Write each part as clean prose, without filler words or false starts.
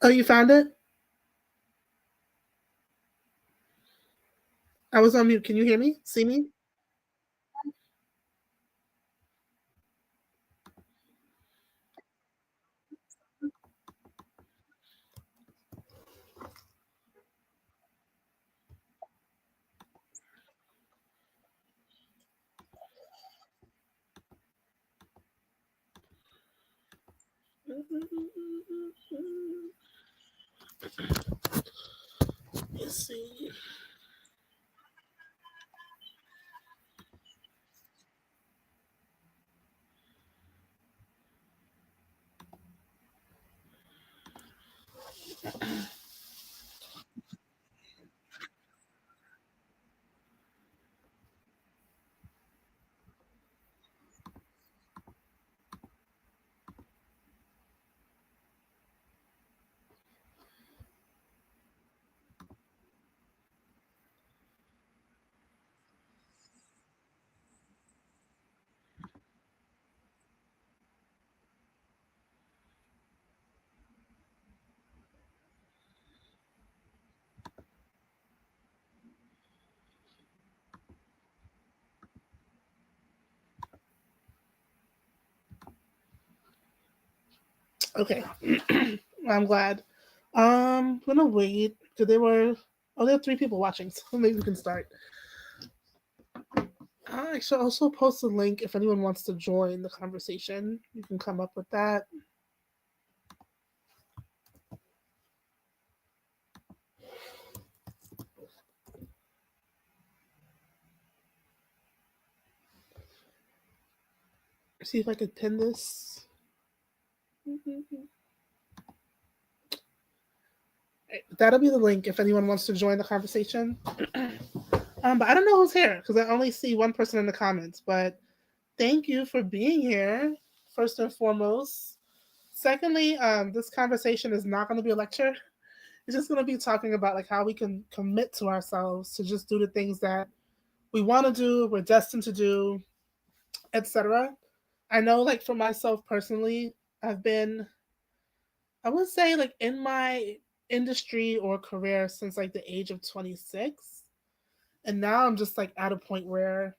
Oh, you found it? I was on mute. Can you hear me? See me? Let's see. Okay. I'm glad. I'm gonna wait because they were. Oh, there are three people watching, so maybe we can start. I should also post a link if anyone wants to join the conversation. You can come up with that. See if I could pin this. That'll be the link if anyone wants to join the conversation. But I don't know who's here because I only see one person in the comments. But thank you for being here, first and foremost. Secondly, this conversation is not going to be a lecture. It's just going to be talking about like how we can commit to ourselves to just do the things that we want to do, we're destined to do, etc. I know, like for myself personally, I've been, I would say, like in my industry or career since like the age of 26, and now I'm just like at a point where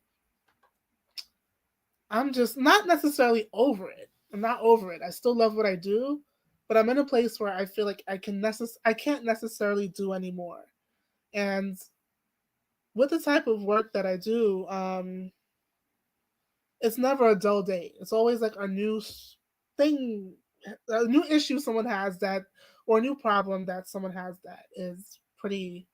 I'm just not necessarily over it. I'm not over it. I still love what I do, but I'm in a place where I feel like I can't necessarily do anymore. And with the type of work that I do, it's never a dull day. It's always like a new thing, a new issue someone has that, or a new problem that someone has that is pretty.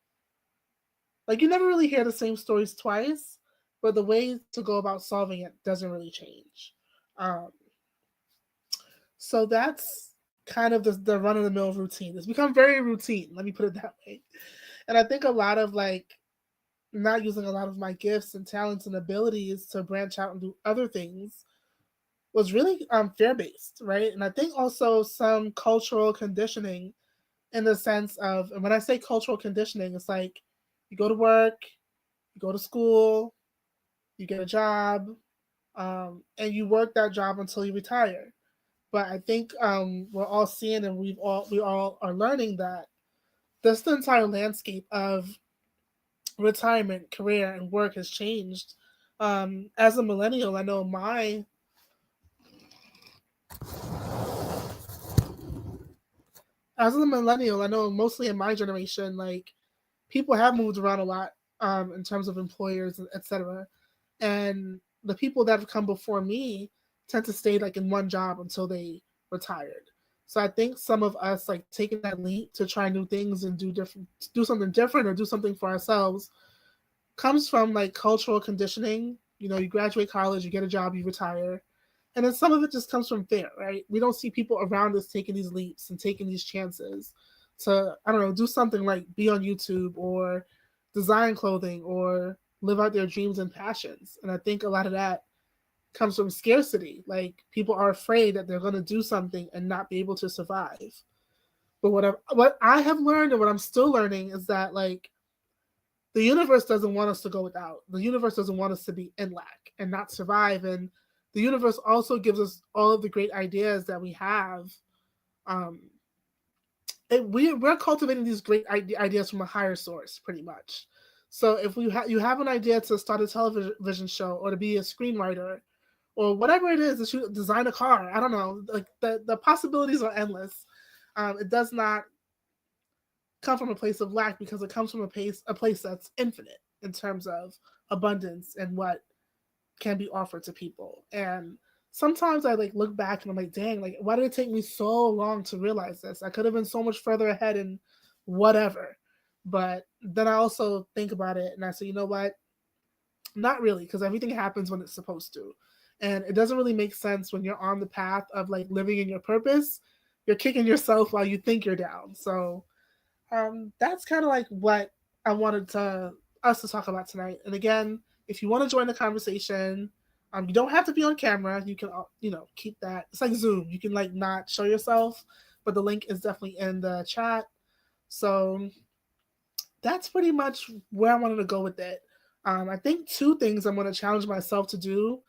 Like you never really hear the same stories twice, but the way to go about solving it doesn't really change. Um, So that's kind of the run of the mill routine. It's become very routine. Let me put it that way. And I think a lot of like not using a lot of my gifts and talents and abilities to branch out and do other things was really fear based, right? And I think also some cultural conditioning in the sense of, and when I say cultural conditioning, it's like you go to work, you go to school, you get a job, and you work that job until you retire. But I think we're all seeing and we all are learning that this the entire landscape of retirement, career, and work has changed. As a millennial, I know my as a millennial, I know mostly in my generation, like people have moved around a lot in terms of employers, etc. And the people that have come before me tend to stay like in one job until they retired. So I think some of us like taking that leap to try new things and do something different or do something for ourselves comes from like cultural conditioning. You know, you graduate college, you get a job, you retire. And then some of it just comes from fear, right? We don't see people around us taking these leaps and taking these chances to, I don't know, do something like be on YouTube or design clothing or live out their dreams and passions. And I think a lot of that comes from scarcity. Like people are afraid that they're going to do something and not be able to survive. But what I have learned and what I'm still learning is that like the universe doesn't want us to go without. The universe doesn't want us to be in lack and not survive. And the universe also gives us all of the great ideas that we have um, we're cultivating these great ideas from a higher source, pretty much. So if you have an idea to start a television show or to be a screenwriter or whatever it is, to design a car, I don't know, like the possibilities are endless. It does not come from a place of lack because it comes from a place that's infinite in terms of abundance and what can be offered to people. And sometimes I like look back and I'm like, dang, like why did it take me so long to realize this? I could have been so much further ahead in whatever. But then I also think about it and I say, you know what? Not really, because everything happens when it's supposed to. And it doesn't really make sense when you're on the path of like living in your purpose. You're kicking yourself while you think you're down. So that's kind of like what I wanted to us to talk about tonight. And again, if you want to join the conversation, you don't have to be on camera. You can, keep that. It's like Zoom. You can like not show yourself, but the link is definitely in the chat. So that's pretty much where I wanted to go with it. I think two things I'm going to challenge myself to do.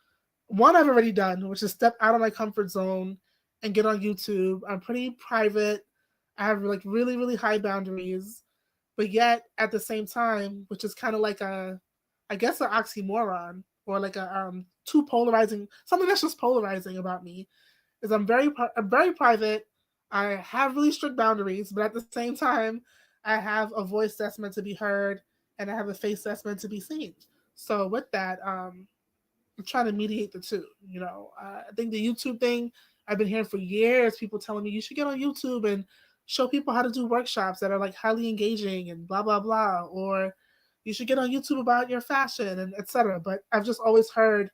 One I've already done, which is step out of my comfort zone and get on YouTube. I'm pretty private. I have like really, really high boundaries, but yet at the same time, which is kind of like I guess, an oxymoron or like a too polarizing, something that's just polarizing about me is I'm very private. I have really strict boundaries, but at the same time, I have a voice that's meant to be heard, and I have a face that's meant to be seen. So with that, I'm trying to mediate the two. I think the YouTube thing I've been hearing for years. People telling me you should get on YouTube and show people how to do workshops that are like highly engaging and blah blah blah, or you should get on YouTube about your fashion and etc. But I've just always heard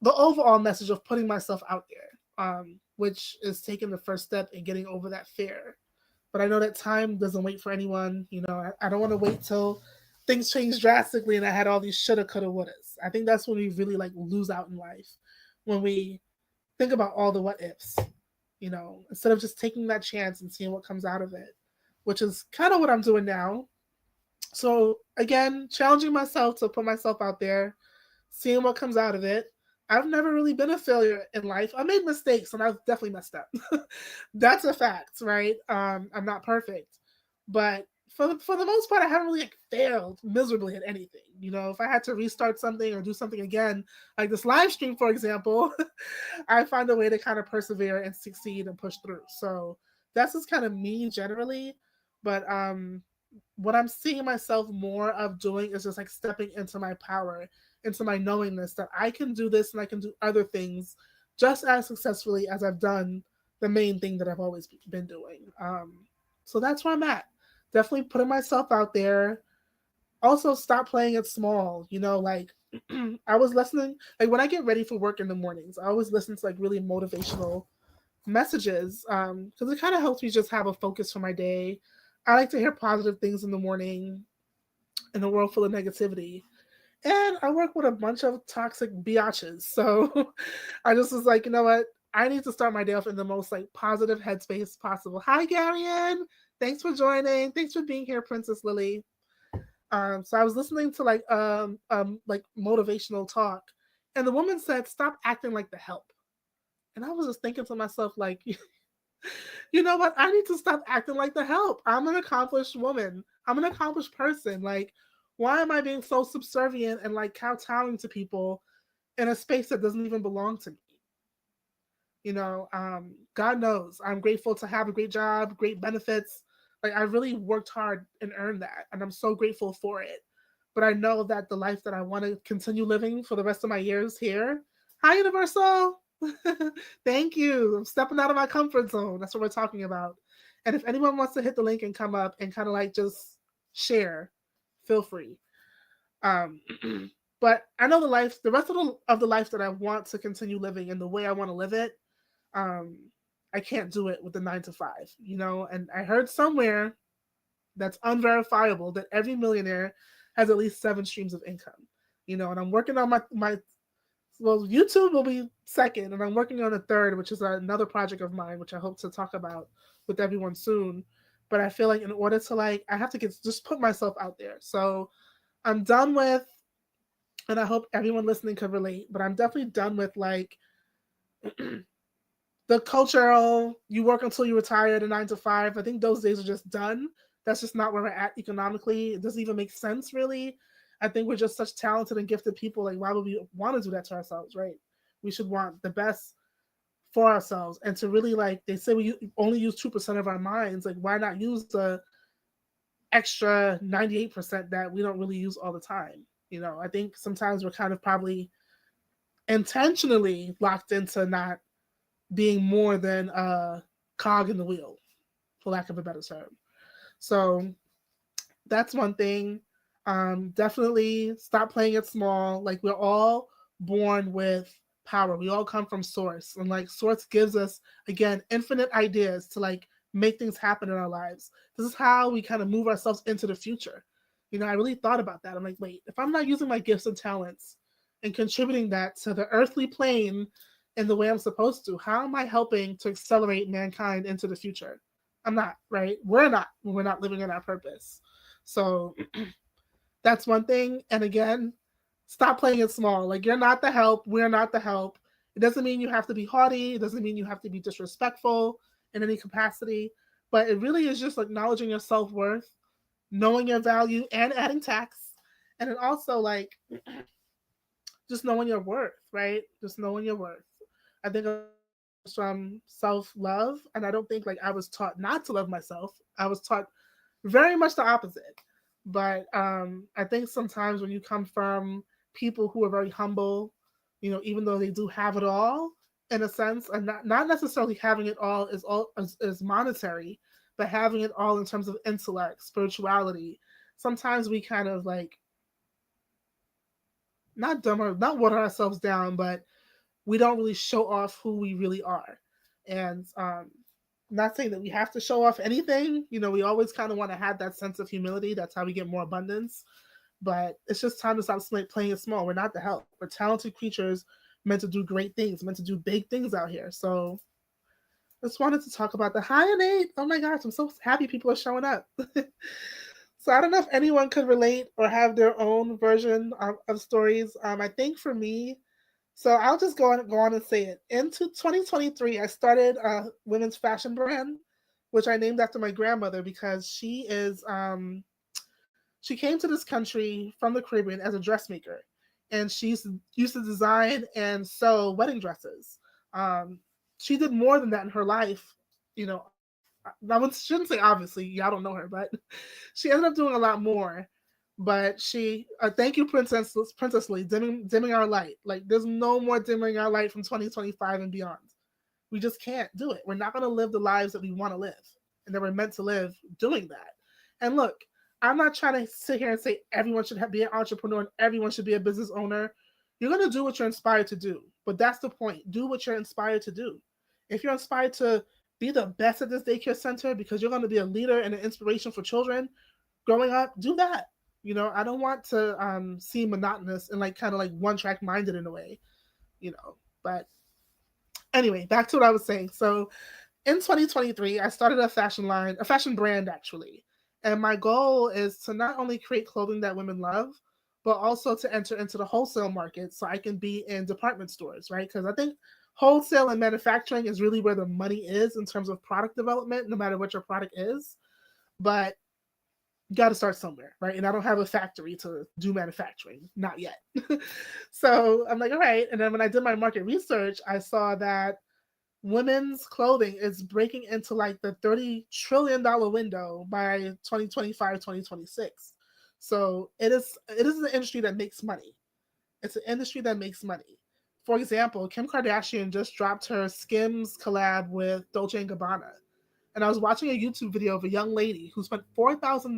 the overall message of putting myself out there, which is taking the first step in getting over that fear. But I know that time doesn't wait for anyone. I don't want to wait till things change drastically and I had all these shoulda, coulda, wouldas. I think that's when we really like lose out in life, when we think about all the what ifs. Instead of just taking that chance and seeing what comes out of it, which is kind of what I'm doing now. So again, challenging myself to put myself out there, seeing what comes out of it. I've never really been a failure in life. I made mistakes and I've definitely messed up. That's a fact, right? I'm not perfect, but for the most part, I haven't really like failed miserably at anything. If I had to restart something or do something again, like this live stream, for example, I find a way to kind of persevere and succeed and push through. So that's just kind of me generally. But what I'm seeing myself more of doing is just like stepping into my power, into my knowingness that I can do this and I can do other things just as successfully as I've done the main thing that I've always been doing. So that's where I'm at. Definitely putting myself out there. Also, stop playing it small. Like I was listening, like when I get ready for work in the mornings, I always listen to like really motivational messages because it kind of helps me just have a focus for my day. I like to hear positive things in the morning in a world full of negativity. And I work with a bunch of toxic biatches. So I just was like, you know what? I need to start my day off in the most like positive headspace possible. Hi, Garian. Thanks for joining. Thanks for being here, Princess Lily. So I was listening to like motivational talk, and the woman said, "Stop acting like the help." And I was just thinking to myself, like, you know what? I need to stop acting like the help. I'm an accomplished woman. I'm an accomplished person. Like, why am I being so subservient and like kowtowing to people in a space that doesn't even belong to me? God knows I'm grateful to have a great job, great benefits. Like, I really worked hard and earned that, and I'm so grateful for it. But I know that the life that I want to continue living for the rest of my years here. Hi, Universal. Thank you. I'm stepping out of my comfort zone. That's what we're talking about. And if anyone wants to hit the link and come up and kind of like just share, feel free. Um, but I know the rest of the life that I want to continue living and the way I want to live it, um, I can't do it with the 9 to 5. And I heard somewhere that's unverifiable that every millionaire has at least 7 streams of income. And I'm working on my well, YouTube will be second, and I'm working on a third, which is another project of mine, which I hope to talk about with everyone soon. But I feel like in order to like, I have to just put myself out there. So I'm done with, and I hope everyone listening could relate, but I'm definitely done with like the cultural you work until you retire, the 9 to 5. I think those days are just done. That's just not where we're at economically. It doesn't even make sense really. I think we're just such talented and gifted people. Like, why would we want to do that to ourselves, right? We should want the best for ourselves, and to really, like they say, we only use 2% of our minds. Like, why not use the extra 98% that we don't really use all the time? I think sometimes we're kind of probably intentionally locked into not being more than a cog in the wheel, for lack of a better term. So that's one thing. Definitely stop playing it small. Like, we're all born with power. We all come from source, and like source gives us, again, infinite ideas to like make things happen in our lives. This is how we kind of move ourselves into the future. I really thought about that. I'm like, wait, if I'm not using my gifts and talents and contributing that to the earthly plane in the way I'm supposed to, how am I helping to accelerate mankind into the future? I'm not, right? We're not when we're not living in our purpose. So that's one thing. And again, stop playing it small. Like, you're not the help. We're not the help. It doesn't mean you have to be haughty. It doesn't mean you have to be disrespectful in any capacity. But it really is just acknowledging your self worth, knowing your value, and adding tax. And then also, like, just knowing your worth, right? Just knowing your worth. I think a lot of that comes from self love. And I don't think like I was taught not to love myself. I was taught very much the opposite. But I think sometimes when you come from people who are very humble, even though they do have it all in a sense, and not necessarily having it all is monetary, but having it all in terms of intellect, spirituality. Sometimes we kind of like not water ourselves down, but we don't really show off who we really are. And not saying that we have to show off anything. We always kind of want to have that sense of humility. That's how we get more abundance. But it's just time to stop playing it small. We're not the help. We're talented creatures meant to do great things, meant to do big things out here. So just wanted to talk about the high and eight. Oh my gosh, I'm so happy people are showing up. So I don't know if anyone could relate or have their own version of stories. I think for me, so I'll just go on and say it. Into 2023, I started a women's fashion brand, which I named after my grandmother because she came to this country from the Caribbean as a dressmaker, and she used to design and sew wedding dresses. She did more than that in her life. I shouldn't say obviously, y'all don't know her, but she ended up doing a lot more. But thank you, Princess Lee, dimming our light. Like, there's no more dimming our light from 2025 and beyond. We just can't do it. We're not going to live the lives that we want to live and that we're meant to live doing that. And look, I'm not trying to sit here and say everyone should be an entrepreneur and everyone should be a business owner. You're going to do what you're inspired to do. But that's the point. Do what you're inspired to do. If you're inspired to be the best at this daycare center because you're going to be a leader and an inspiration for children growing up, do that. I don't want to seem monotonous and like kind of like one track minded in a way, But anyway, back to what I was saying. So in 2023, I started a fashion brand actually. And my goal is to not only create clothing that women love, but also to enter into the wholesale market so I can be in department stores, right? Because I think wholesale and manufacturing is really where the money is in terms of product development, no matter what your product is. But you got to start somewhere, right? And I don't have a factory to do manufacturing, not yet. So I'm like, all right. And then when I did my market research, I saw that women's clothing is breaking into like the $30 trillion window by 2025, 2026. So it is an industry that makes money. It's an industry that makes money. For example, Kim Kardashian just dropped her Skims collab with Dolce and Gabbana. And I was watching a YouTube video of a young lady who spent $4,000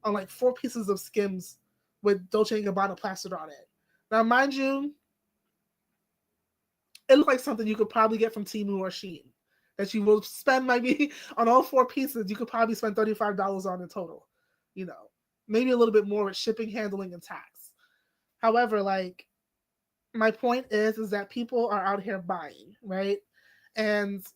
on like 4 pieces of Skims with Dolce and Gabbana plastered on it. Now, mind you, it looked like something you could probably get from Temu or Shein. That you will spend maybe on all 4 pieces, you could probably spend $35 on in total. You know, maybe a little bit more with shipping, handling, and tax. However, like my point is that people are out here buying, right? And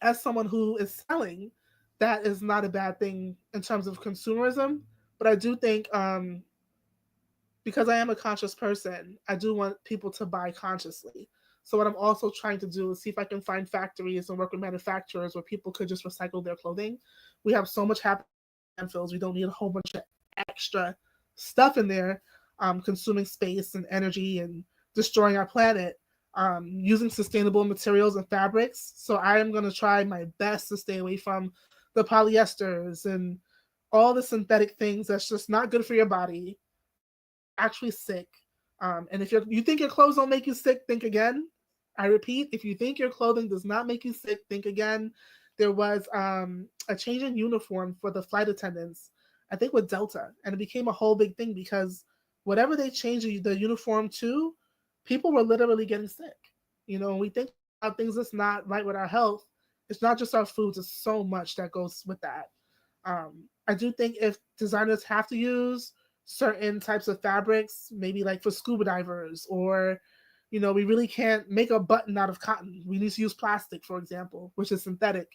as someone who is selling, that is not a bad thing in terms of consumerism. But I do think because I am a conscious person, I do want people to buy consciously. So what I'm also trying to do is see if I can find factories and work with manufacturers where people could just recycle their clothing. We have so much happening in landfills. We don't need a whole bunch of extra stuff in there, consuming space and energy and destroying our planet. Using sustainable materials and fabrics. So I am going to try my best to stay away from the polyesters and all the synthetic things that's just not good for your body, actually sick. And if you think your clothes don't make you sick, think again. I repeat, if you think your clothing does not make you sick, think again. There was a change in uniform for the flight attendants, I think with Delta, and it became a whole big thing because whatever they changed the uniform to, people were literally getting sick. We think about things that's not right with our health. It's not just our foods; it's so much that goes with that. I do think if designers have to use certain types of fabrics, maybe like for scuba divers, or we really can't make a button out of cotton. We need to use plastic, for example, which is synthetic.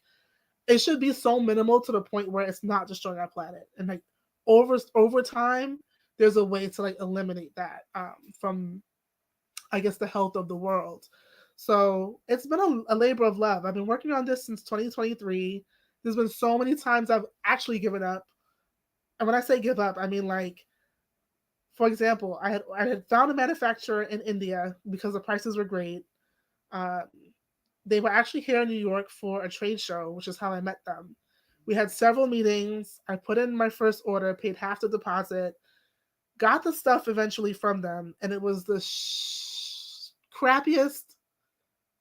It should be so minimal to the point where it's not destroying our planet. And like over time, there's a way to like eliminate that from, I guess, the health of the world. So it's been a labor of love. I've been working on this since 2023. There's been so many times I've actually given up. And when I say give up, I mean like, for example, I had found a manufacturer in India because the prices were great. Um, they were actually here in New York for a trade show, which is how I met them. We had several meetings. I put in my first order, paid half the deposit, got the stuff eventually from them, and it was the crappiest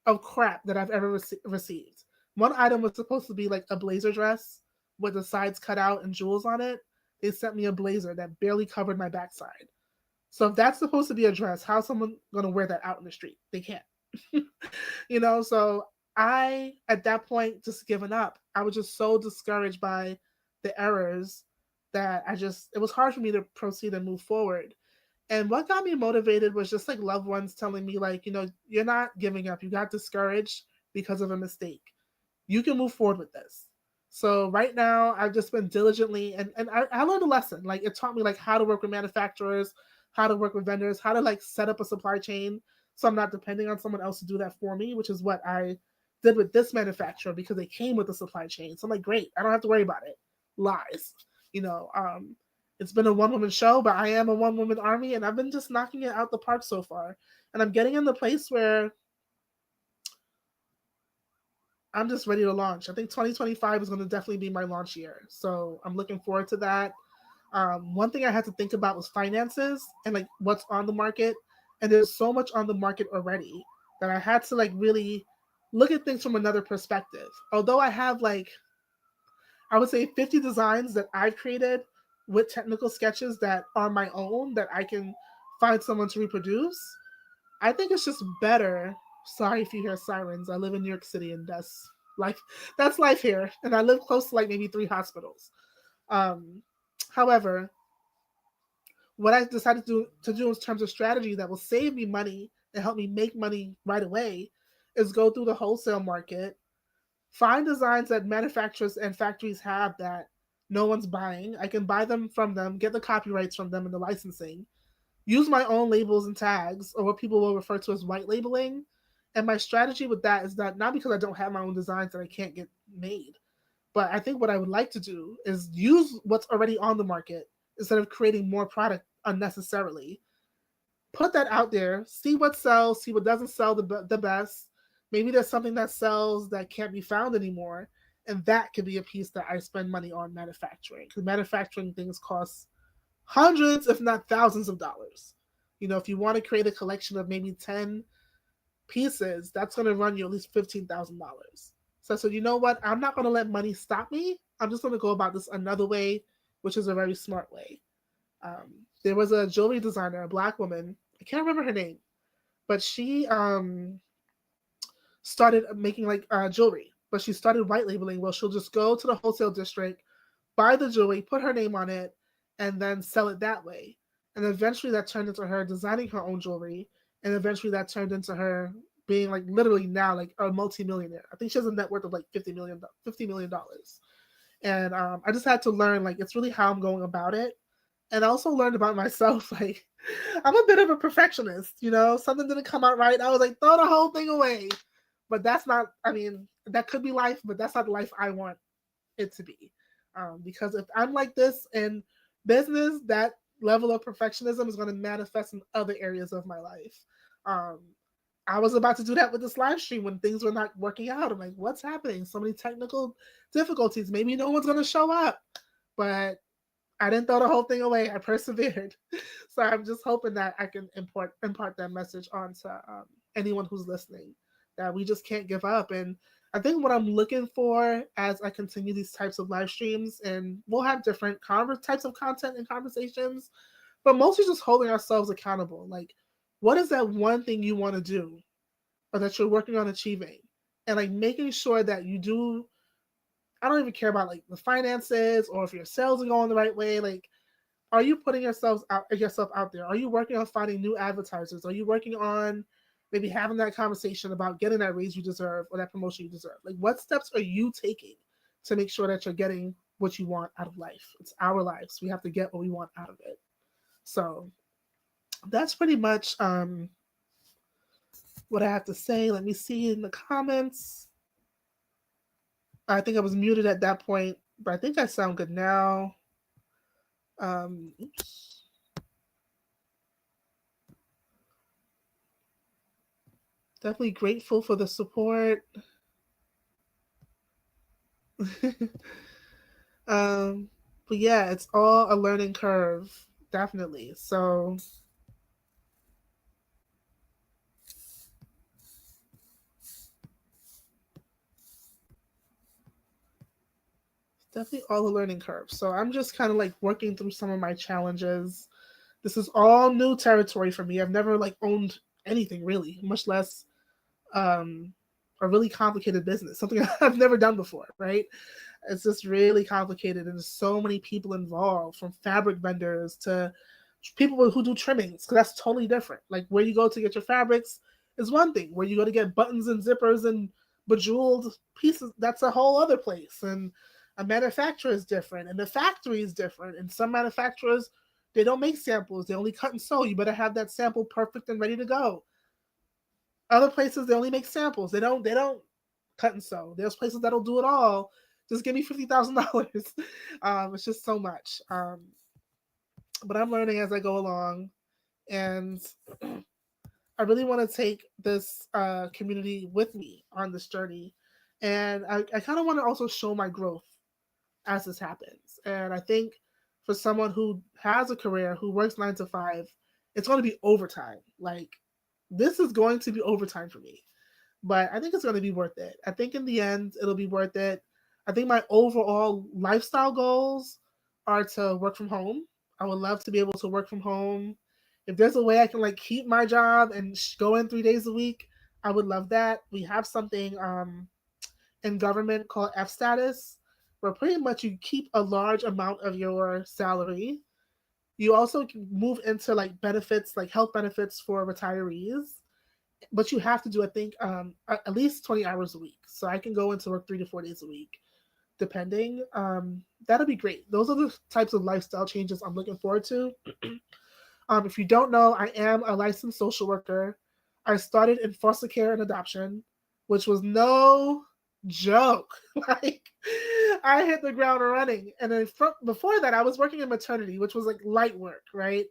of crap that I've ever received. One item was supposed to be like a blazer dress with the sides cut out and jewels on it. They sent me a blazer that barely covered my backside. So if that's supposed to be a dress, how's someone gonna wear that out in the street? They can't. So I at that point just given up. I was just so discouraged by the errors that it was hard for me to proceed and move forward. And what got me motivated was just like loved ones telling me, like, you're not giving up. You got discouraged because of a mistake. You can move forward with this. So right now I've just been diligently and I learned a lesson. Like it taught me like how to work with manufacturers, how to work with vendors, how to like set up a supply chain so I'm not depending on someone else to do that for me, which is what I did with this manufacturer because they came with a supply chain. So I'm like, great, I don't have to worry about it. Lies. You know, um, it's been a one woman show, but I am a one woman army and I've been just knocking it out the park so far. And I'm getting in the place where I'm just ready to launch. I think 2025 is going to definitely be my launch year. So I'm looking forward to that. One thing I had to think about was finances and like what's on the market. And there's so much on the market already that I had to like really look at things from another perspective. Although I have like, I would say 50 designs that I've created with technical sketches that are my own that I can find someone to reproduce. I think it's just better. Sorry if you hear sirens. I live in New York City and life. That's life here. And I live close to like maybe 3 hospitals. Um, However, what I decided to do in terms of strategy that will save me money and help me make money right away is go through the wholesale market, find designs that manufacturers and factories have that no one's buying. I can buy them from them, get the copyrights from them and the licensing, use my own labels and tags, or what people will refer to as white labeling. And my strategy with that is that not because I don't have my own designs that I can't get made, but I think what I would like to do is use what's already on the market instead of creating more product unnecessarily. Put that out there, see what sells, see what doesn't sell the best. Maybe there's something that sells that can't be found anymore. And that could be a piece that I spend money on manufacturing. Because manufacturing things cost hundreds, if not thousands of dollars. If you want to create a collection of maybe 10 pieces, that's going to run you at least $15,000. So I said, you know what? I'm not going to let money stop me. I'm just going to go about this another way, which is a very smart way. There was a jewelry designer, a black woman. I can't remember her name, but she started making like jewelry. But she started white labeling. Well, she'll just go to the wholesale district, buy the jewelry, put her name on it, and then sell it that way. And eventually that turned into her designing her own jewelry. And eventually that turned into her being like literally now like a multimillionaire. I think she has a net worth of like $50 million. And I just had to learn like it's really how I'm going about it. And I also learned about myself like I'm a bit of a perfectionist, you know. Something didn't come out right. I was like, throw the whole thing away. But that's not. I mean, that could be life, but that's not the life I want it to be. Because if I'm like this in business, that level of perfectionism is going to manifest in other areas of my life. Um, I was about to do that with this live stream when things were not working out. I'm like, what's happening? So many technical difficulties. Maybe no one's going to show up. But I didn't throw the whole thing away. I persevered. So I'm just hoping that I can impart that message onto anyone who's listening, that we just can't give up. And I think what I'm looking for as I continue these types of live streams, and we'll have different types of content and conversations, but mostly just holding ourselves accountable. Like, what is that one thing you want to do or that you're working on achieving? And like making sure that you do. I don't even care about like the finances or if your sales are going the right way. Like, are you putting yourself out there? Are you working on finding new advertisers? Are you working on maybe having that conversation about getting that raise you deserve or that promotion you deserve? Like, what steps are you taking to make sure that you're getting what you want out of life? It's our lives. We have to get what we want out of it. So that's pretty much what I have to say. Let me see in the comments. I think I was muted at that point, but I think I sound good now. Oops. Definitely grateful for the support. um, but yeah, it's all a learning curve, definitely. So definitely all a learning curve. So I'm just kind of like working through some of my challenges. This is all new territory for me. I've never like owned anything really, much less um a really complicated business, something I've never done before, right? It's just really complicated, and there's so many people involved, from fabric vendors to people who do trimmings, because that's totally different. Like, where you go to get your fabrics is one thing. Where you go to get buttons and zippers and bejeweled pieces, that's a whole other place. And a manufacturer is different, and the factory is different. And some manufacturers, they don't make samples; they only cut and sew. You better have that sample perfect and ready to go. Other places, they only make samples. They don't cut and sew. There's places that'll do it all. Just give me $50,000. It's just so much. But I'm learning as I go along, and I really want to take this community with me on this journey, and I kind of want to also show my growth as this happens. And I think for someone who has a career, who works 9 to 5, it's going to be overtime. Like, this is going to be overtime for me, but I think it's going to be worth it. I think in the end, it'll be worth it. I think my overall lifestyle goals are to work from home. I would love to be able to work from home. If there's a way I can like keep my job and go in 3 days a week, I would love that. We have something in government called F status, where pretty much you keep a large amount of your salary. You also can move into like benefits, like health benefits for retirees, but you have to do, I think, at least 20 hours a week. So I can go into work 3 to 4 days a week, depending. That'll be great. Those are the types of lifestyle changes I'm looking forward to. If you don't know, I am a licensed social worker. I started in foster care and adoption, which was no joke. Like, I hit the ground running. And then before that, I was working in maternity, which was like light work, right?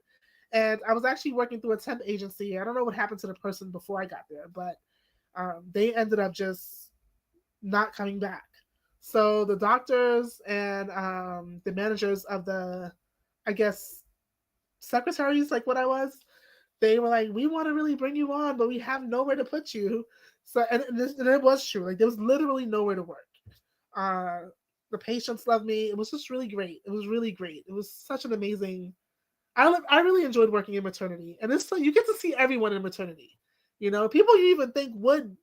And I was actually working through a temp agency. I don't know what happened to the person before I got there, but they ended up just not coming back. So the doctors and the managers of the, I guess, secretaries, like what I was, they were like, we want to really bring you on, but we have nowhere to put you. So, and it was true. Like, there was literally nowhere to work. Uh, the patients loved me. It was just really great. It was really great. It was such an amazing. I really enjoyed working in maternity, and it's so you get to see everyone in maternity. You know, people you even think would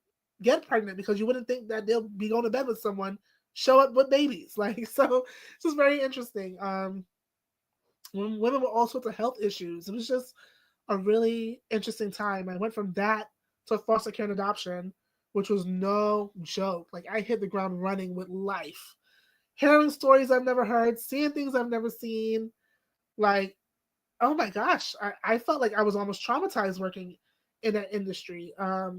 get pregnant because you wouldn't think that they'll be going to bed with someone show up with babies. Like, so it's just very interesting. Women with all sorts of health issues. It was just a really interesting time. I went from that to foster care and adoption, which was no joke. Like, I hit the ground running with life, hearing stories I've never heard, seeing things I've never seen. Like, Oh my gosh, I felt like I was almost traumatized working in that industry. I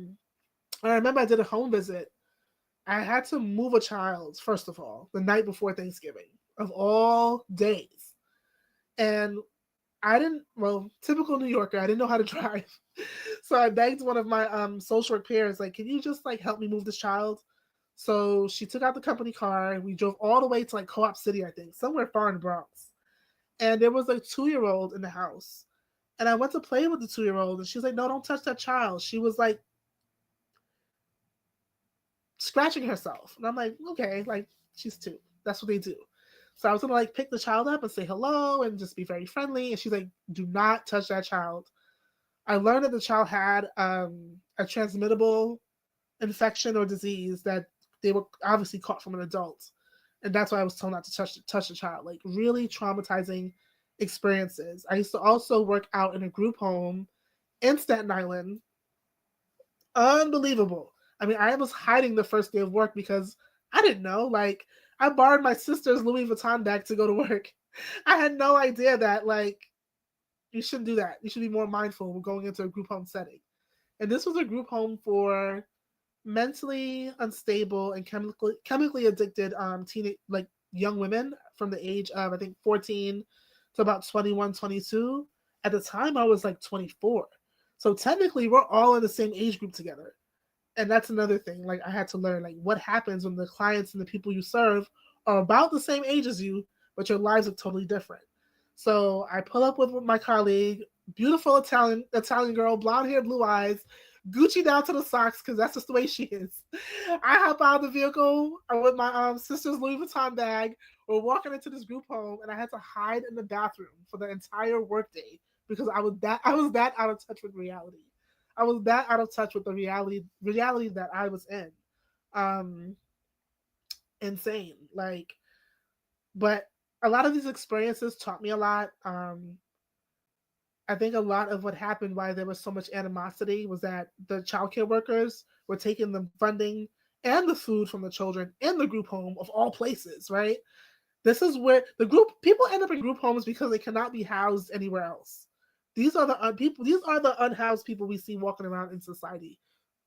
remember I did a home visit. I had to move a child, first of all, the night before Thanksgiving, of all days. And I didn't, well, typical New Yorker, I didn't know how to drive. So I begged one of my social work peers, like, can you just like help me move this child? So she took out the company car and we drove all the way to like Co-op City, I think, somewhere far in the Bronx. And there was a 2 year old in the house. And I went to play with the 2 year old and she's like, no, don't touch that child. She was like scratching herself. And I'm like, okay, like she's two. That's what they do. So I was gonna like pick the child up and say hello and just be very friendly. And she's like, do not touch that child. I learned that the child had a transmittable infection or disease that they were obviously caught from an adult. And that's why I was told not to touch the child. Like really traumatizing experiences. I used to also work out in a group home in Staten Island. Unbelievable. I mean, I was hiding the first day of work because I didn't know. Like, I borrowed my sister's Louis Vuitton bag to go to work. I had no idea that, like, you shouldn't do that. You should be more mindful when going into a group home setting. And this was a group home for mentally unstable and chemically addicted teenage like young women from the age of I think 14 to about 21, 22. At the time I was like 24. So technically we're all in the same age group together. And that's another thing. Like I had to learn like what happens when the clients and the people you serve are about the same age as you, but your lives are totally different. So I pull up with my colleague, beautiful Italian girl, blonde hair, blue eyes, Gucci down to the socks because that's just the way she is. I hop out of the vehicle with my sister's Louis Vuitton bag. We're walking into this group home, and I had to hide in the bathroom for the entire workday because I was that out of touch with reality. I was that out of touch with the reality that I was in. Um, insane. Like, but a lot of these experiences taught me a lot. I think a lot of what happened why there was so much animosity was that the childcare workers were taking the funding and the food from the children in the group home of all places, right? This is where the group people end up in group homes because they cannot be housed anywhere else. These are the people. These are the unhoused people we see walking around in society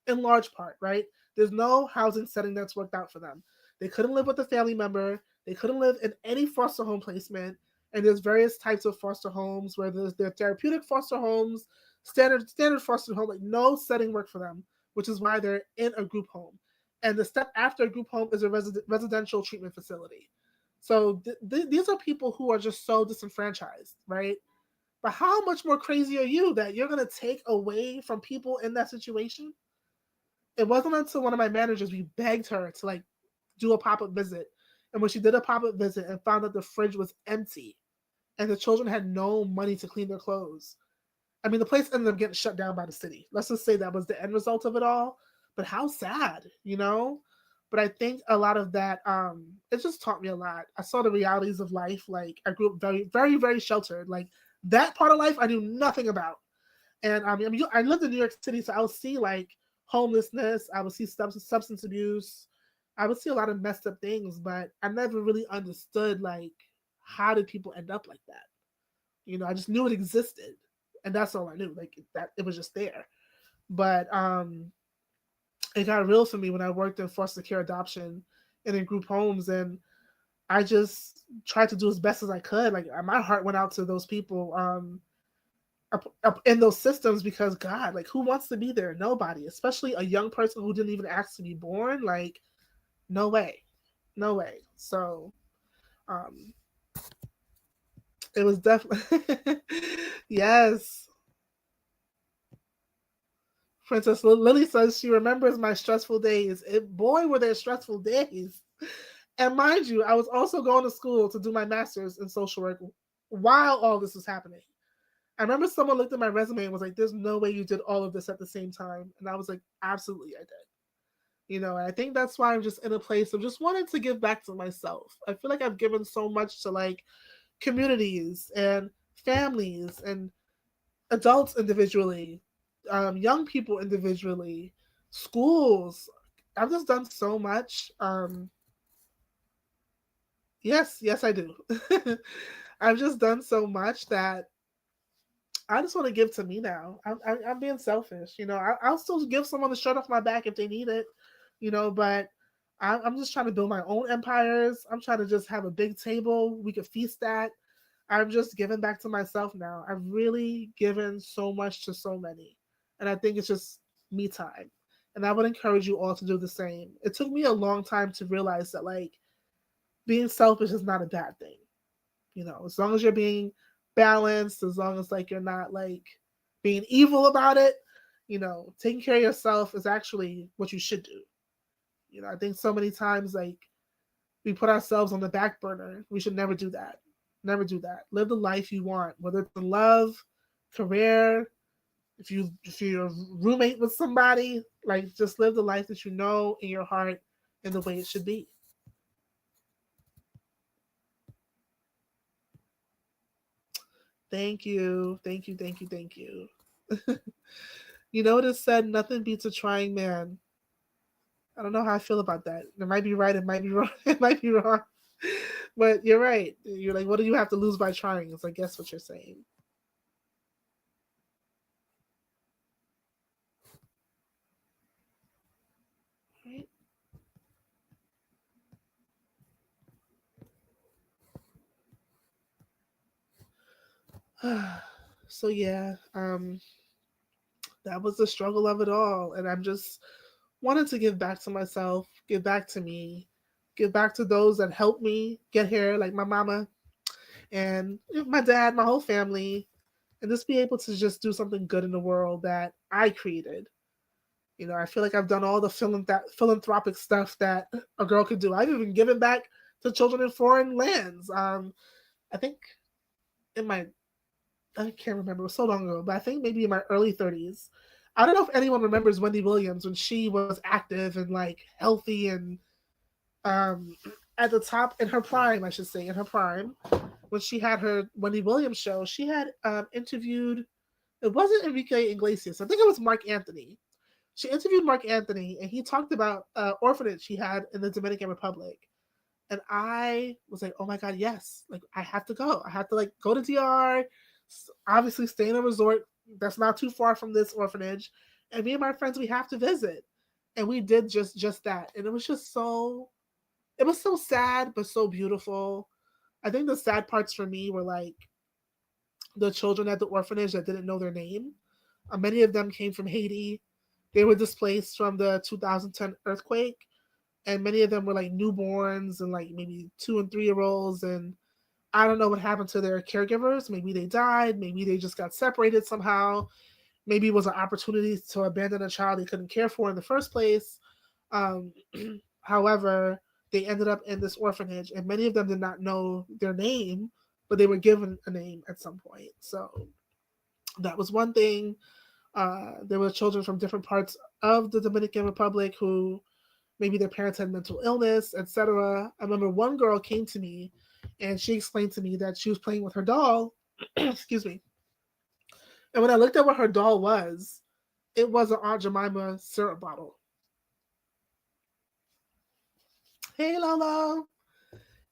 in large part, right? There's no housing setting that's worked out for them. They couldn't live with a family member. They couldn't live in any foster home placement. And there's various types of foster homes where there therapeutic foster homes, standard foster home, like no setting work for them, which is why they're in a group home. And the step after a group home is a residential treatment facility. So these are people who are just so disenfranchised, right? But how much more crazy are you that you're going to take away from people in that situation? It wasn't until one of my managers we begged her to like do a pop-up visit. And when she did a pop-up visit and found that the fridge was empty and the children had no money to clean their clothes. I mean, the place ended up getting shut down by the city. Let's just say that was the end result of it all. But how sad, you know? But I think a lot of that, it just taught me a lot. I saw the realities of life. Like I grew up very, very, very sheltered. Like that part of life I knew nothing about. And I lived in New York City, so I would see like homelessness, I would see substance abuse, I would see a lot of messed up things, but I never really understood like how did people end up like that. You know, I just knew it existed, and that's all I knew. Like that, it was just there. But it got real for me when I worked in foster care adoption and in group homes, and I just tried to do as best as I could. Like my heart went out to those people. Up in those systems because God, like who wants to be there? Nobody, especially a young person who didn't even ask to be born. Like, no way, no way. So, um, it was definitely yes. Princess Lily says she remembers my stressful days. Boy, were there stressful days. And mind you, I was also going to school to do my master's in social work while all this was happening. I remember someone looked at my resume and was like, "There's no way you did all of this at the same time." And I was like, "Absolutely, I did." You know, and I think that's why I'm just in a place of just wanting to give back to myself. I feel like I've given so much to like communities and families and adults individually, young people individually, schools. I've just done so much. Yes, yes, I do. I've just done so much that I just want to give to me now. I'm being selfish. I'll still give someone the shirt off my back if they need it, but I'm just trying to build my own empires. I'm trying to just have a big table we could feast at. I'm just giving back to myself now. I've really given so much to so many. And I think it's just me time. And I would encourage you all to do the same. It took me a long time to realize that, like, being selfish is not a bad thing. As long as you're being balanced, as long as, like, you're not, like, being evil about it, taking care of yourself is actually what you should do. I think so many times, like, we put ourselves on the back burner. We should never do that. Never do that. Live the life you want, whether it's in love, career, if you're a roommate with somebody, like, just live the life that you know in your heart and the way it should be. Thank you. Thank you. Thank you. Thank you. You know what is said? Nothing beats a trying man. I don't know how I feel about that. It might be right. It might be wrong. It might be wrong. But you're right. You're like, what do you have to lose by trying? Is I guess what you're saying. Right? So yeah, that was the struggle of it all, and I'm just wanted to give back to myself, give back to me, give back to those that helped me get here, like my mama and my dad, my whole family, and just be able to just do something good in the world that I created. I feel like I've done all the philanthropic stuff that a girl could do. I've even given back to children in foreign lands. I think in my I can't remember, it was so long ago, but I think maybe in my early 30s. I don't know if anyone remembers Wendy Williams when she was active and, like, healthy and, um, at the top in her prime, I should say, in her prime, when she had her Wendy Williams show, she had interviewed, it wasn't Enrique Iglesias, I think it was Mark Anthony. She interviewed Mark Anthony, and he talked about orphanage he had in the Dominican Republic. And I was like, oh my God, yes. Like, I have to go. I have to, like, go to DR, obviously stay in a resort that's not too far from this orphanage. And me and my friends, we have to visit. And we did just that. And it was so sad, but so beautiful. I think the sad parts for me were, like, the children at the orphanage that didn't know their name. Many of them came from Haiti. They were displaced from the 2010 earthquake, and many of them were, like, newborns and, like, maybe 2 and 3 year olds, and I don't know what happened to their caregivers. Maybe they died, maybe they just got separated somehow, maybe it was an opportunity to abandon a child they couldn't care for in the first place. um, However, they ended up in this orphanage, and many of them did not know their name, but they were given a name at some point. So that was one thing. There were children from different parts of the Dominican Republic who maybe their parents had mental illness, etc. I remember one girl came to me and she explained to me that she was playing with her doll. Excuse me. And when I looked at what her doll was, it was an Aunt Jemima syrup bottle. Hey, Lolo.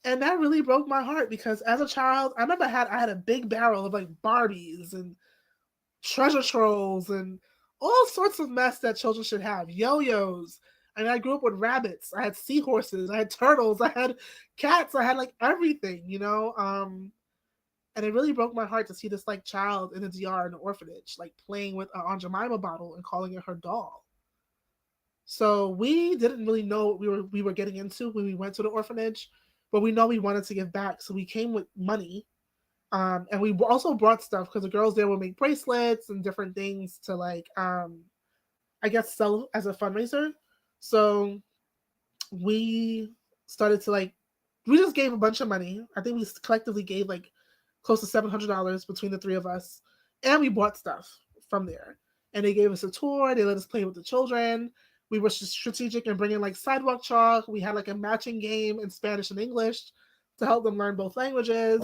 And that really broke my heart because as a child, I remember I had a big barrel of, like, Barbies and treasure trolls and all sorts of mess that children should have. Yo-yos. And I grew up with rabbits. I had seahorses. I had turtles. I had cats. I had, like, everything, and it really broke my heart to see this, like, child in a DR in an orphanage, like, playing with an Aunt Jemima bottle and calling it her doll. So we didn't really know what we were getting into when we went to the orphanage, but we know we wanted to give back. So we came with money, and we also brought stuff because the girls there would make bracelets and different things to, like, I guess, sell as a fundraiser. So we started to, like, we just gave a bunch of money. I think we collectively gave, like, close to $700 between the three of us, and we bought stuff from there. And they gave us a tour. They let us play with the children. We were strategic in bringing, like, sidewalk chalk. We had, like, a matching game in Spanish and English to help them learn both languages.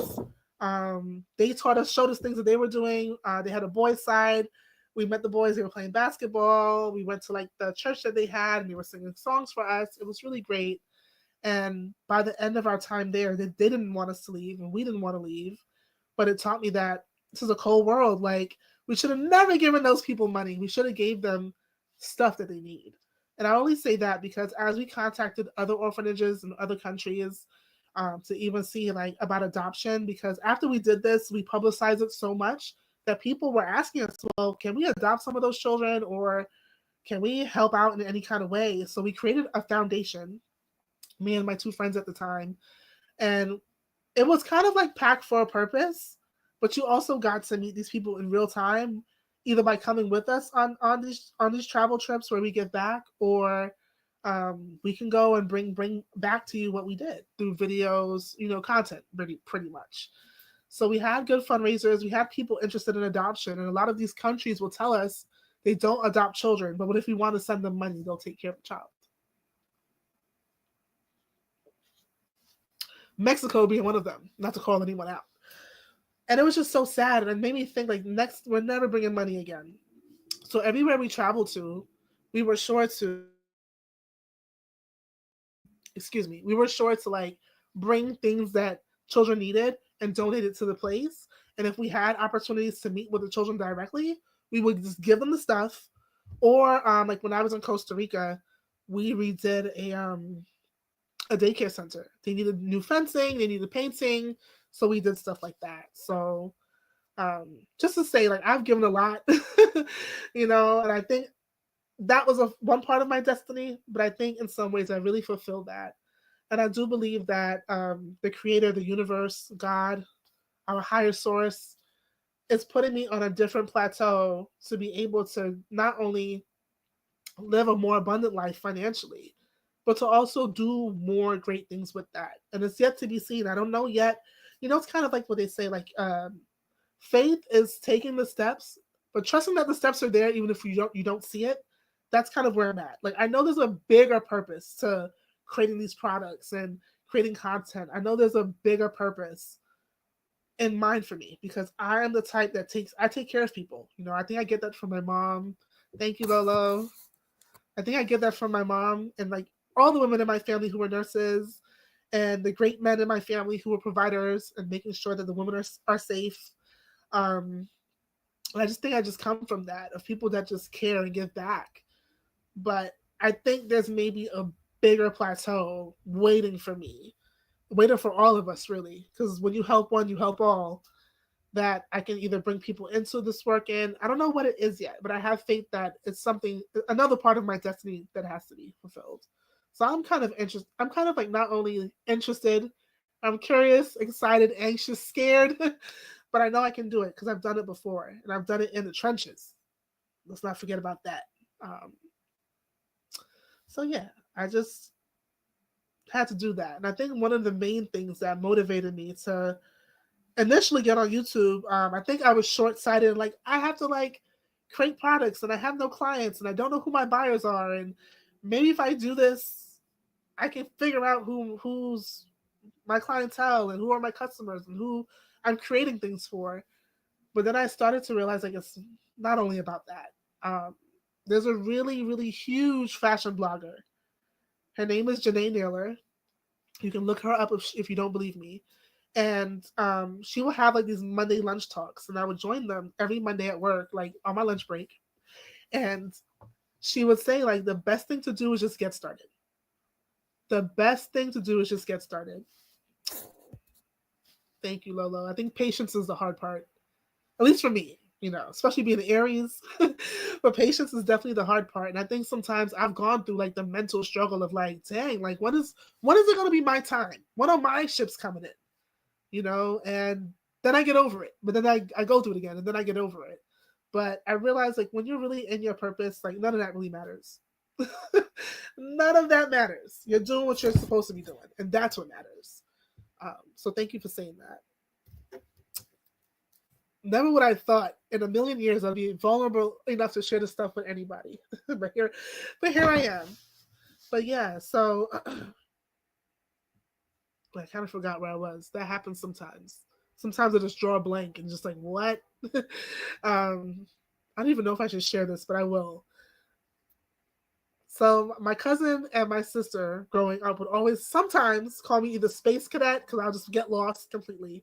They showed us things that they were doing. They had a boys' side. We met the boys. They were playing basketball. We went to, like, the church that they had, and they were singing songs for us. It was really great. And by the end of our time there, they didn't want us to leave, and we didn't want to leave. But it taught me that this is a cold world. Like, we should have never given those people money. We should have gave them stuff that they need. And I only say that because as we contacted other orphanages in other countries, to even see like about adoption, because after we did this, we publicized it so much that people were asking us, well, can we adopt some of those children, or can we help out in any kind of way? So we created a foundation, me and my two friends at the time, and it was kind of like packed for a purpose, but you also got to meet these people in real time, either by coming with us on these travel trips where we give back, or we can go and bring back to you what we did through videos, content, pretty much. So we had good fundraisers. We had people interested in adoption, and a lot of these countries will tell us they don't adopt children, but what if we want to send them money? They'll take care of the child. Mexico being one of them, not to call anyone out. And it was just so sad, and it made me think like, next we're never bringing money again. So everywhere we traveled to, we were sure to we were sure to like bring things that children needed and donate it to the place. And if we had opportunities to meet with the children directly, we would just give them the stuff. Or like when I was in Costa Rica, we redid a daycare center. They needed new fencing, they needed painting, so we did stuff like that. So just to say, like, I've given a lot, and I think that was one part of my destiny, but I think in some ways I really fulfilled that. And I do believe that the creator, the universe, God, our higher source, is putting me on a different plateau to be able to not only live a more abundant life financially, but to also do more great things with that. And it's yet to be seen. I don't know yet. It's kind of like what they say, like faith is taking the steps, but trusting that the steps are there even if you don't see it. That's kind of where I'm at. Like, I know there's a bigger purpose to creating these products and creating content. I know there's a bigger purpose in mind for me, because I am the type that I take care of people. I think I get that from my mom. Thank you, Lolo. I think I get that from my mom and like all the women in my family who were nurses, and the great men in my family who were providers and making sure that the women are safe. And I just think I just come from that, of people that just care and give back. But I think there's maybe a bigger plateau waiting for me, waiting for all of us, really. Because when you help one, you help all. That I can either bring people into this work in. I don't know what it is yet, but I have faith that it's something, another part of my destiny that has to be fulfilled. So I'm kind of interested. I'm kind of like not only interested, I'm curious, excited, anxious, scared, but I know I can do it because I've done it before, and I've done it in the trenches. Let's not forget about that. Um, so yeah, I just had to do that. And I think one of the main things that motivated me to initially get on YouTube, I think I was short sighted. Like, I have to like create products, and I have no clients, and I don't know who my buyers are, and maybe if I do this, I can figure out who's my clientele and who are my customers and who I'm creating things for. But then I started to realize like it's not only about that. There's a really really huge fashion blogger. Her name is Janae Naylor. You can look her up if you don't believe me. And she will have like these Monday lunch talks, and I would join them every Monday at work, like on my lunch break. And she would say like the best thing to do is just get started. The best thing to do is just get started. Thank you, Lolo. I think patience is the hard part, at least for me. Especially being Aries, but patience is definitely the hard part. And I think sometimes I've gone through like the mental struggle of like, dang, like when is it going to be my time? When are my ships coming in? And then I get over it. But then I go through it again, and then I get over it. But I realize like when you're really in your purpose, like none of that really matters. None of that matters. You're doing what you're supposed to be doing, and that's what matters. So thank you for saying that. Never would I thought in a million years I'd be vulnerable enough to share this stuff with anybody. but here I am. But yeah, so I kind of forgot where I was. That happens sometimes. Sometimes I just draw a blank and just like, what? I don't even know if I should share this, but I will. So my cousin and my sister growing up would always sometimes call me either Space Cadet, because I'll just get lost completely,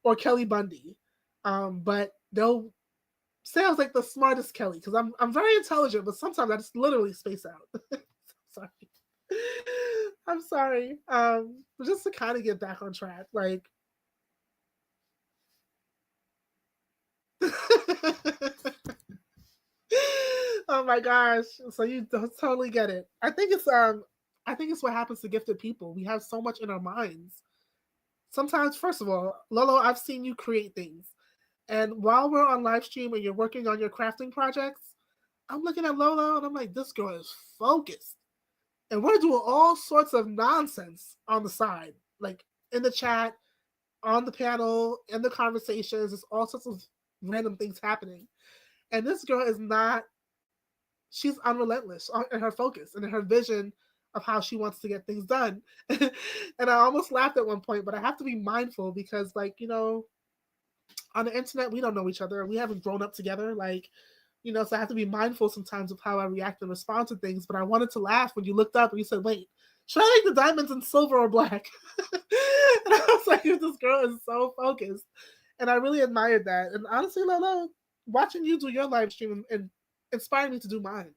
or Kelly Bundy. But they'll say I was like the smartest Kelly because I'm very intelligent, but sometimes I just literally space out. Sorry. I'm sorry. But just to kind of get back on track, like oh my gosh. So you don't totally get it. I think it's what happens to gifted people. We have so much in our minds. Sometimes, first of all, Lolo, I've seen you create things. And while we're on live stream and you're working on your crafting projects, I'm looking at Lolo and I'm like, this girl is focused. And we're doing all sorts of nonsense on the side, like in the chat, on the panel, in the conversations. There's all sorts of random things happening. And this girl is not, she's unrelentless in her focus and in her vision of how she wants to get things done. And I almost laughed at one point, but I have to be mindful because, like, on the internet, we don't know each other. We haven't grown up together. Like, so I have to be mindful sometimes of how I react and respond to things. But I wanted to laugh when you looked up and you said, wait, should I make the diamonds in silver or black? And I was like, this girl is so focused. And I really admired that. And honestly, Lolo, watching you do your live stream and inspired me to do mine.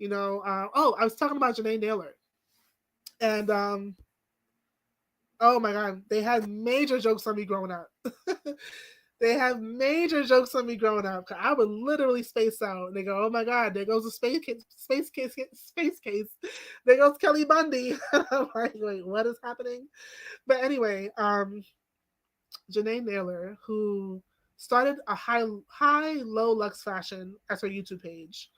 I was talking about Janae Naylor. And oh my God, they had major jokes on me growing up. They have major jokes on me growing up. I would literally space out, and they go, "Oh my God, there goes the space case. There goes Kelly Bundy." I'm like, "Wait, what is happening?" But anyway, Janae Naylor, who started a high low luxe fashion as her YouTube page,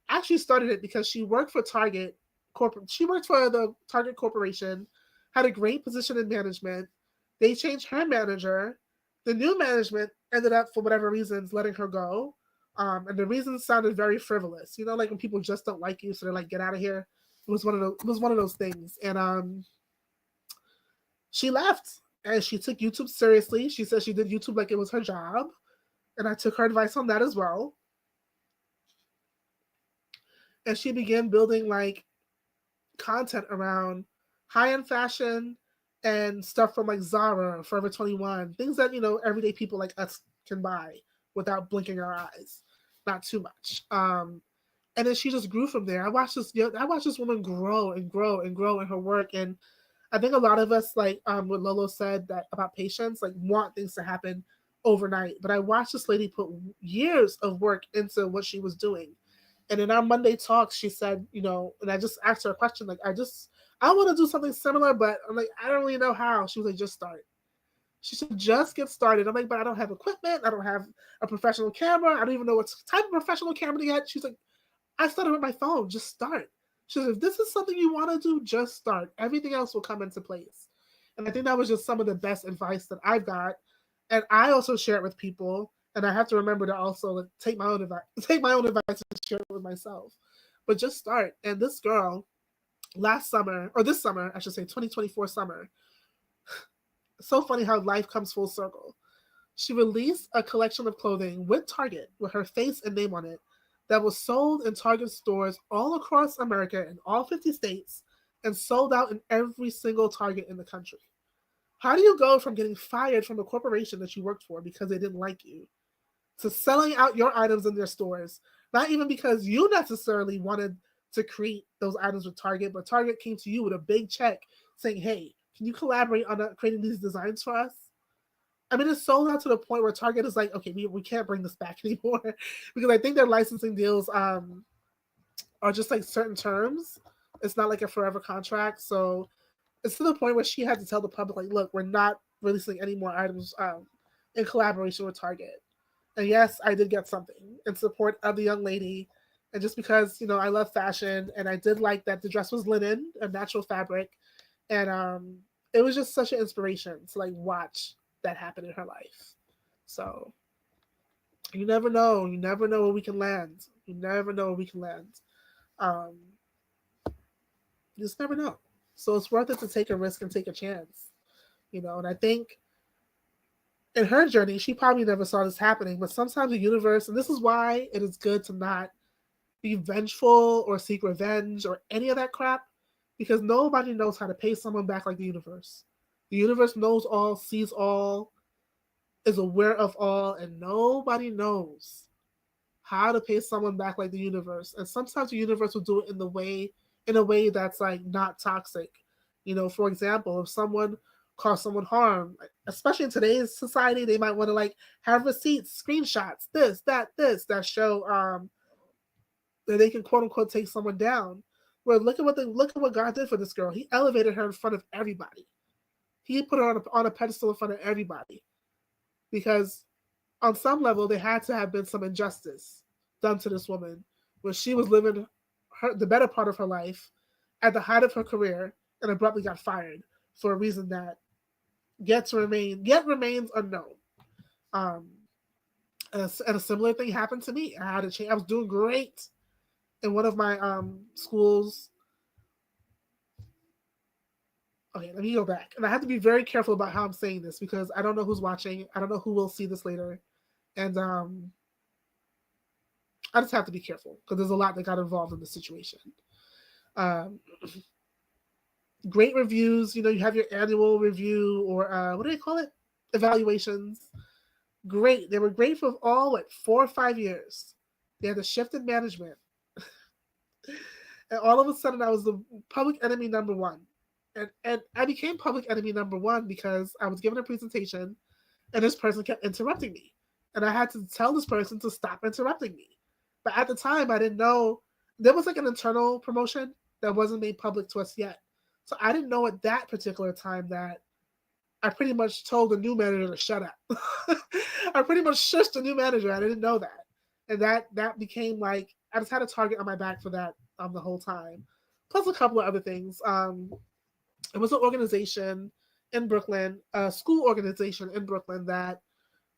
actually started it because she worked for Target corporate. She worked for the Target Corporation, had a great position in management. They changed her manager. The new management ended up, for whatever reasons, letting her go. And the reasons sounded very frivolous. Like when people just don't like you, so they're like, "Get out of here." It was one of those things. And she left, and she took YouTube seriously. She said she did YouTube like it was her job, and I took her advice on that as well. And she began building like content around high-end fashion and stuff from like Zara, Forever 21, things that everyday people like us can buy without blinking our eyes, not too much. And then she just grew from there. I watched this woman grow and grow and grow in her work, and I think a lot of us, like what Lolo said that about patience, like want things to happen overnight. But I watched this lady put years of work into what she was doing. And in our Monday talks, she said, and I just asked her a question, like, I want to do something similar, but I'm like, I don't really know how. She was like, just start. She said, just get started. I'm like, but I don't have equipment. I don't have a professional camera. I don't even know what type of professional camera to get. She's like, I started with my phone. Just start. She said, if this is something you want to do, just start. Everything else will come into place. And I think that was just some of the best advice that I've got. And I also share it with people. And I have to remember to also like, take my own advice and share it with myself. But just start. And this girl, this summer, I should say, 2024 summer, so funny how life comes full circle. She released a collection of clothing with Target with her face and name on it that was sold in Target stores all across America in all 50 states and sold out in every single Target in the country. How do you go from getting fired from a corporation that you worked for because they didn't like you to selling out your items in their stores? Not even because you necessarily wanted to create those items with Target, but Target came to you with a big check saying, hey, can you collaborate on creating these designs for us? I mean, it's sold out to the point where Target is like, okay, we can't bring this back anymore because I think their licensing deals are just like certain terms. It's not like a forever contract. So it's to the point where she had to tell the public, like, look, we're not releasing any more items in collaboration with Target. And yes, I did get something in support of the young lady. And just because, I love fashion and I did like that the dress was linen, a natural fabric. And it was just such an inspiration to like watch that happen in her life. So you never know. You never know where we can land. You never know where we can land. Um, you just never know. So it's worth it to take a risk and take a chance. And I think in her journey, she probably never saw this happening, but sometimes the universe, and this is why it is good to not be vengeful or seek revenge or any of that crap, because nobody knows how to pay someone back like the universe. The universe knows all, sees all. is aware of all, and nobody knows how to pay someone back like the universe. And sometimes the universe will do it in a way that's like not toxic. For example, if someone caused someone harm, especially in today's society, they might want to like have receipts, screenshots, this that show that they can quote unquote take someone down. Well, look at what God did for this girl. He elevated her in front of everybody. He put her on a pedestal in front of everybody because on some level there had to have been some injustice done to this woman when she was living the better part of her life at the height of her career and abruptly got fired for a reason that yet remains unknown. Um, and a similar thing happened to me. I had a change. I was doing great in one of my schools. Okay, let me go back. And I have to be very careful about how I'm saying this because I don't know who's watching. I don't know who will see this later. And I just have to be careful because there's a lot that got involved in the situation. Um, Great reviews. You have your annual review or what do they call it? Evaluations. Great. They were great for all, 4 or 5 years. They had a shift in management. And all of a sudden, I was the public enemy number one. And I became public enemy number one because I was given a presentation and this person kept interrupting me. And I had to tell this person to stop interrupting me. But at the time, I didn't know there was like an internal promotion that wasn't made public to us yet. So I didn't know at that particular time that I pretty much told the new manager to shut up. I pretty much shushed the new manager. I didn't know that. And that became like I just had a target on my back for that the whole time. Plus a couple of other things. It was an organization in Brooklyn, a school organization in Brooklyn that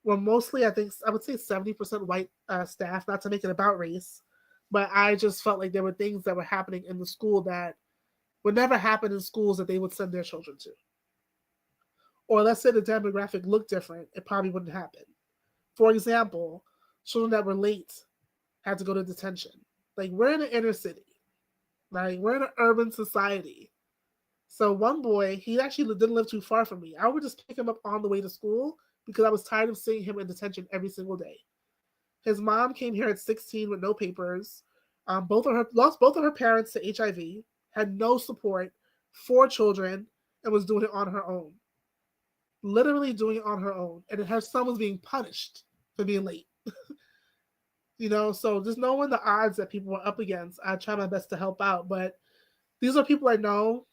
were mostly, I think, I would say 70% white staff, not to make it about race. But I just felt like there were things that were happening in the school that would never happen in schools that they would send their children to. Or let's say the demographic looked different, it probably wouldn't happen. For example, children that were late had to go to detention. Like, we're in an inner city. Like, we're in an urban society. So one boy, he actually didn't live too far from me. I would just pick him up on the way to school because I was tired of seeing him in detention every single day. His mom came here at 16 with no papers. Lost both of her parents to HIV, had no support, 4 children, and was doing it on her own. Literally doing it on her own. And her son was being punished for being late. So just knowing the odds that people were up against, I try my best to help out. But these are people I know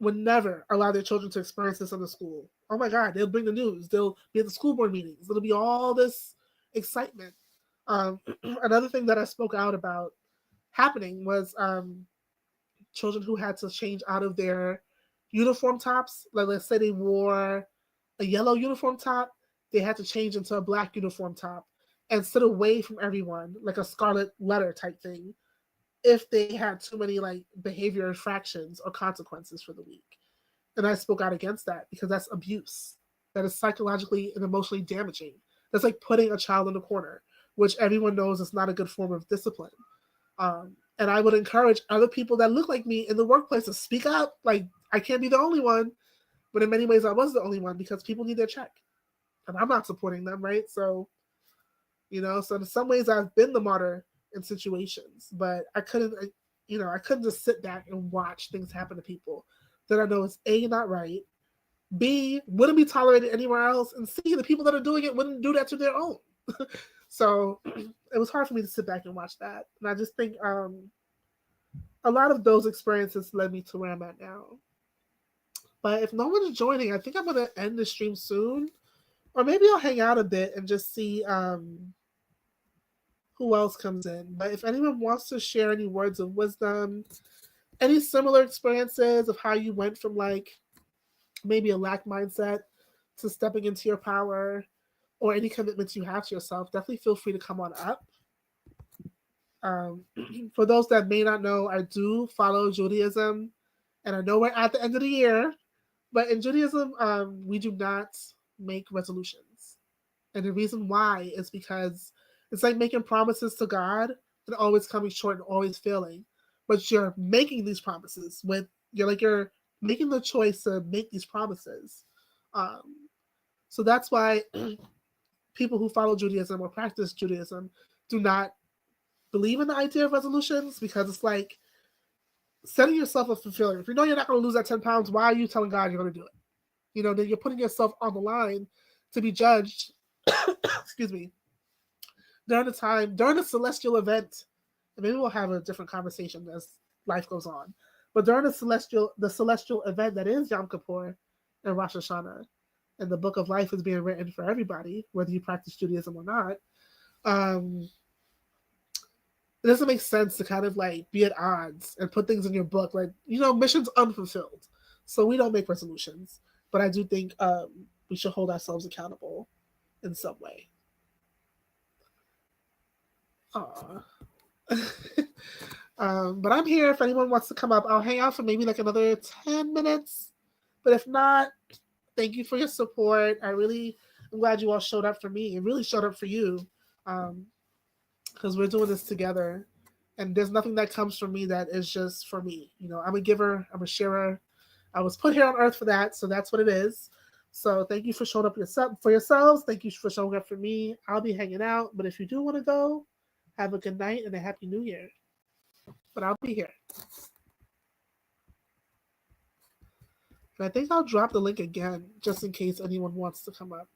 would never allow their children to experience this in the school. Oh my God, they'll bring the news. They'll be at the school board meetings. There'll be all this excitement. Another thing that I spoke out about happening was children who had to change out of their uniform tops. Like, let's say they wore a yellow uniform top, they had to change into a black uniform top and sit away from everyone, like a scarlet letter type thing, if they had too many like behavior infractions or consequences for the week. And I spoke out against that because that's abuse. That is psychologically and emotionally damaging. That's like putting a child in a corner, which everyone knows is not a good form of discipline. And I would encourage other people that look like me in the workplace to speak up. Like, I can't be the only one, but in many ways I was the only one because people need their check. And I'm not supporting them, right? So in some ways I've been the martyr in situations, but I couldn't just sit back and watch things happen to people that I know is A, not right, B, wouldn't be tolerated anywhere else, and C, the people that are doing it wouldn't do that to their own. So it was hard for me to sit back and watch that. And I just think a lot of those experiences led me to where I'm at now. But if no one's joining, I think I'm going to end the stream soon. Or maybe I'll hang out a bit and just see who else comes in. But if anyone wants to share any words of wisdom, any similar experiences of how you went from like maybe a lack mindset to stepping into your power, or any commitments you have to yourself, definitely feel free to come on up. For those that may not know, I do follow Judaism, and I know we're at the end of the year, but in Judaism, we do not make resolutions. And the reason why is because it's like making promises to God and always coming short and always failing. But you're making these promises you're making the choice to make these promises. So that's why people who follow Judaism or practice Judaism do not believe in the idea of resolutions, because it's like setting yourself up for failure. If you know you're not going to lose that 10 pounds, why are you telling God you're going to do it? Then you're putting yourself on the line to be judged, excuse me, during the celestial event. And maybe we'll have a different conversation as life goes on. But during the celestial event that is Yom Kippur and Rosh Hashanah, and the book of life is being written for everybody, whether you practice Judaism or not, um, it doesn't make sense to kind of like be at odds and put things in your book. Like, missions unfulfilled. So we don't make resolutions. But I do think we should hold ourselves accountable in some way. Aw. But I'm here if anyone wants to come up. I'll hang out for maybe like another 10 minutes. But if not, thank you for your support. I'm glad you all showed up for me and really showed up for you. Because we're doing this together. And there's nothing that comes from me that is just for me. I'm a giver, I'm a sharer. I was put here on earth for that, so that's what it is. So thank you for showing up for yourselves. Thank you for showing up for me. I'll be hanging out, but if you do want to go, have a good night and a happy new year. But I'll be here. And I think I'll drop the link again just in case anyone wants to come up.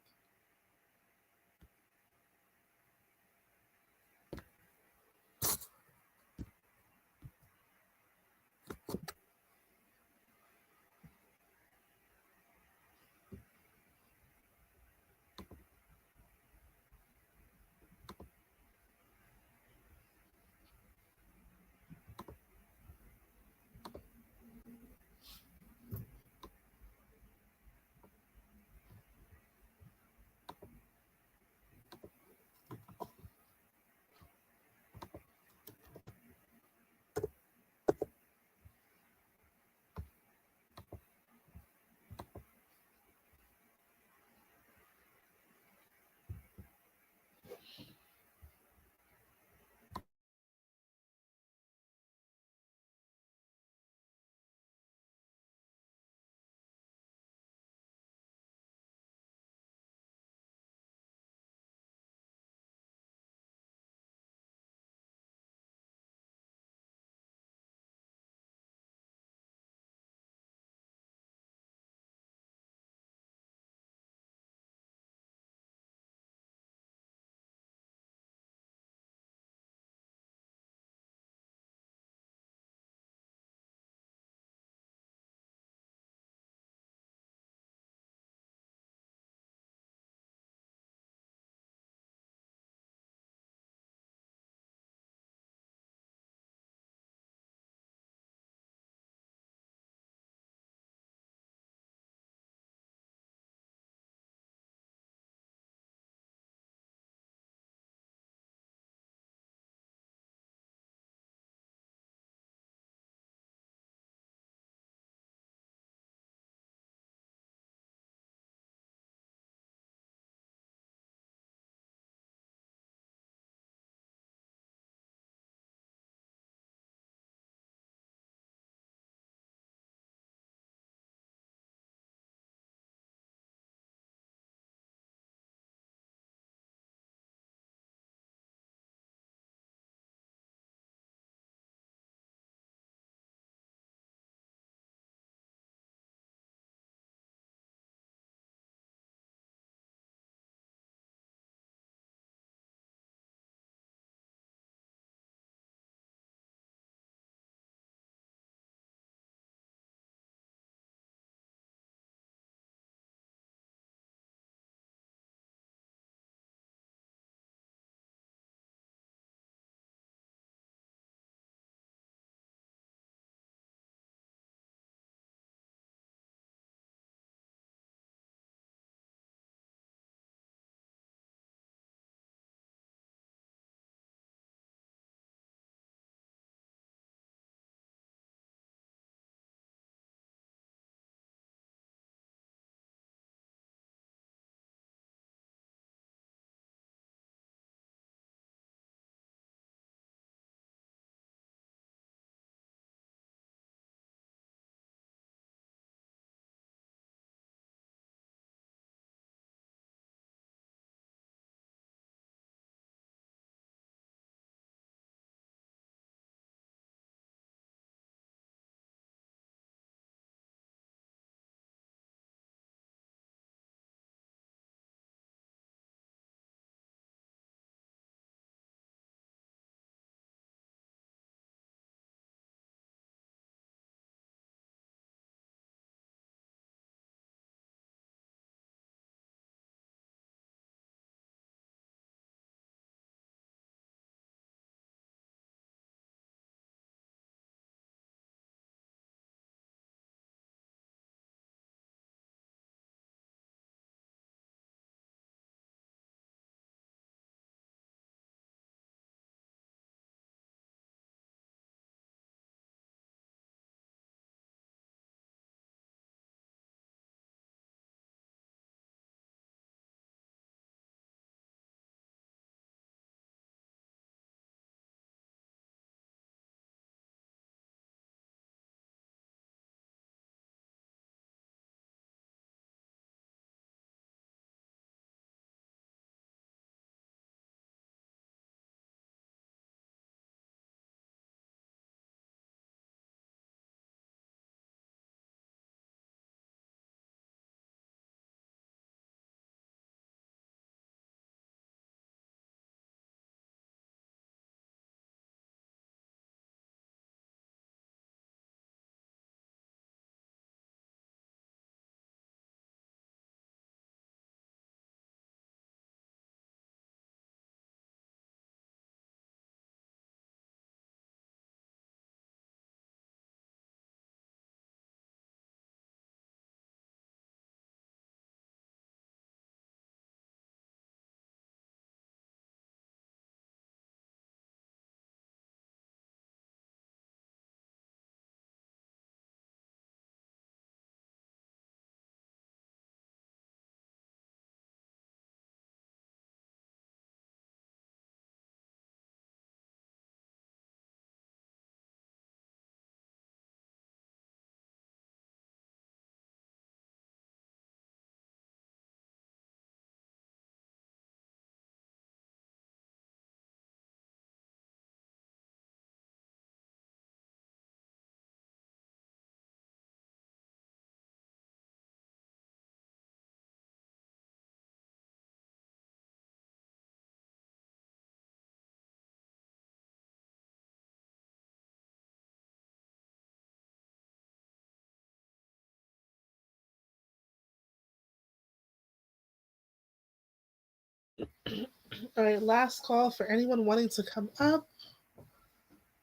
All right, last call for anyone wanting to come up.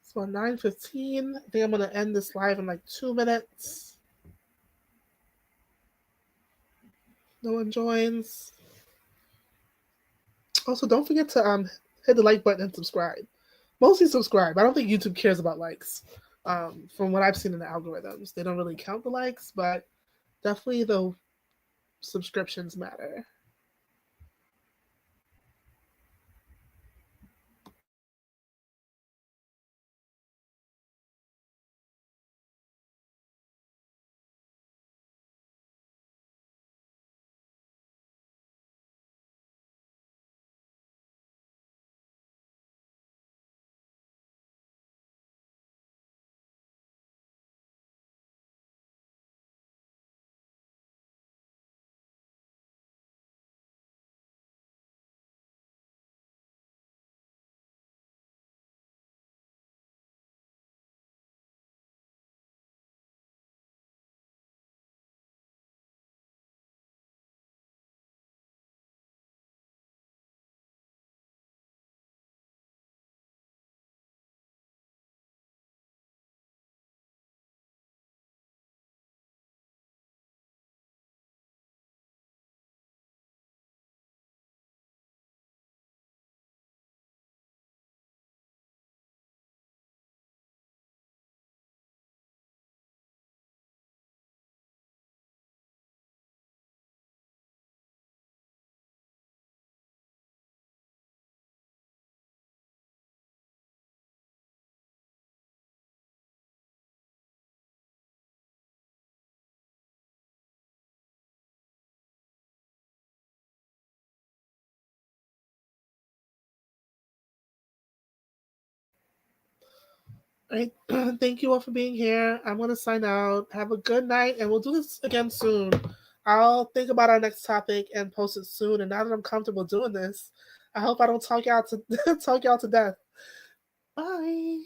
It's about 9:15. I think I'm gonna end this live in like 2 minutes. No one joins. Also, don't forget to hit the like button and subscribe. Mostly subscribe. I don't think YouTube cares about likes. From what I've seen in the algorithms, they don't really count the likes, but definitely the subscriptions matter. All right. Thank you all for being here. I'm gonna sign out. Have a good night, and we'll do this again soon. I'll think about our next topic and post it soon. And now that I'm comfortable doing this, I hope I don't talk y'all to talk y'all to death. Bye.